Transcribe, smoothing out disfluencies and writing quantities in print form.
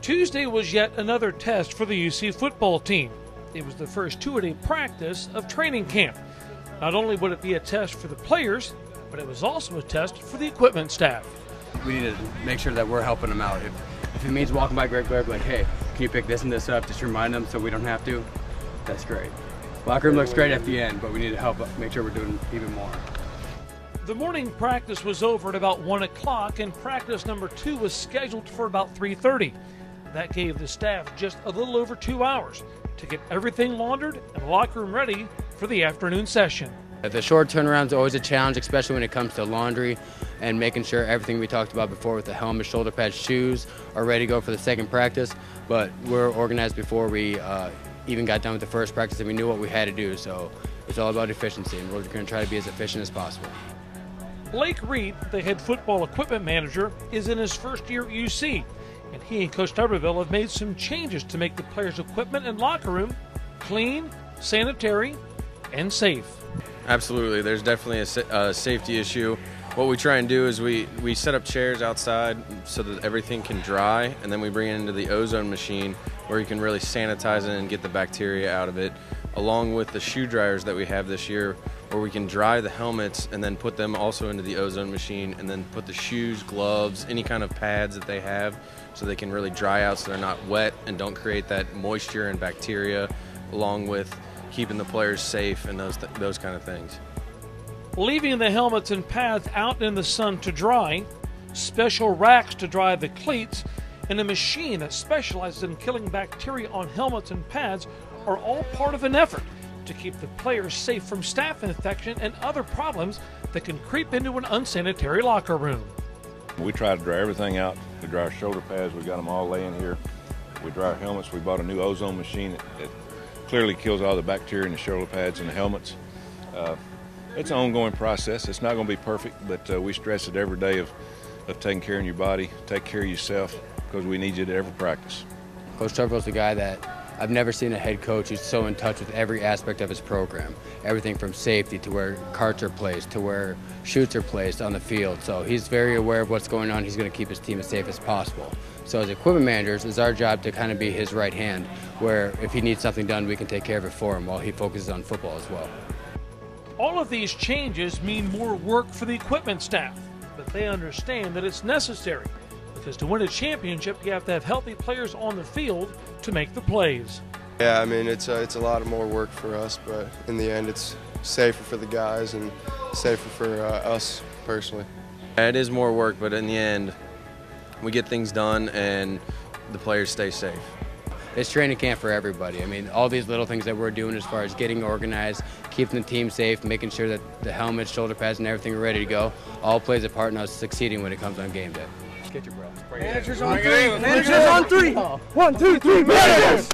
Tuesday was yet another test for the UC football team. It was the first two-a-day practice of training camp. Not only would it be a test for the players, but it was also a test for the equipment staff. We need to make sure that we're helping them out. If it means walking by Greg Blair, like, hey, can you pick this and this up, just remind them so we don't have to, that's great. Locker room looks great at the end, but we need to help make sure we're doing even more. The morning practice was over at about 1 o'clock, and practice number 2 was scheduled for about 3:30. That gave the staff just a little over 2 hours to get everything laundered and locker room ready for the afternoon session. The short turnaround is always a challenge, especially when it comes to laundry and making sure everything we talked about before with the helmet, shoulder pads, shoes are ready to go for the second practice. But we're organized before we even got done with the first practice, and we knew what we had to do. So it's all about efficiency, and we're going to try to be as efficient as possible. Blake Reed, the head football equipment manager, is in his first year at UC, and he and Coach Tuberville have made some changes to make the players' equipment and locker room clean, sanitary, and safe. Absolutely, there's definitely a safety issue. What we try and do is we set up chairs outside so that everything can dry, and then we bring it into the ozone machine where you can really sanitize it and get the bacteria out of it, along with the shoe dryers that we have this year where we can dry the helmets and then put them also into the ozone machine, and then put the shoes, gloves, any kind of pads that they have so they can really dry out so they're not wet and don't create that moisture and bacteria, along with keeping the players safe and those kind of things. Leaving the helmets and pads out in the sun to dry, special racks to dry the cleats, and a machine that specializes in killing bacteria on helmets and pads are all part of an effort to keep the players safe from staph infection and other problems that can creep into an unsanitary locker room. We try to dry everything out. We dry our shoulder pads, we got them all laying here. We dry our helmets. We bought a new ozone machine that clearly kills all the bacteria in the shoulder pads and the helmets. It's an ongoing process. It's not going to be perfect, but we stress it every day of taking care of your body, take care of yourself, because we need you at every practice. Coach Tuberville's the guy that I've never seen a head coach who's so in touch with every aspect of his program. Everything from safety to where carts are placed to where shoots are placed on the field. So he's very aware of what's going on. He's going to keep his team as safe as possible. So as equipment managers, it's our job to kind of be his right hand, where if he needs something done, we can take care of it for him while he focuses on football as well. All of these changes mean more work for the equipment staff, but they understand that it's necessary, because to win a championship, you have to have healthy players on the field to make the plays. Yeah, I mean, it's a lot more work for us, but in the end, it's safer for the guys and safer for us personally. It is more work, but in the end, we get things done and the players stay safe. It's training camp for everybody. I mean, all these little things that we're doing as far as getting organized, keeping the team safe, making sure that the helmets, shoulder pads, and everything are ready to go, all plays a part in us succeeding when it comes on game day. Get your breath. Managers on three. Managers on three. 1, 2, 3. Managers.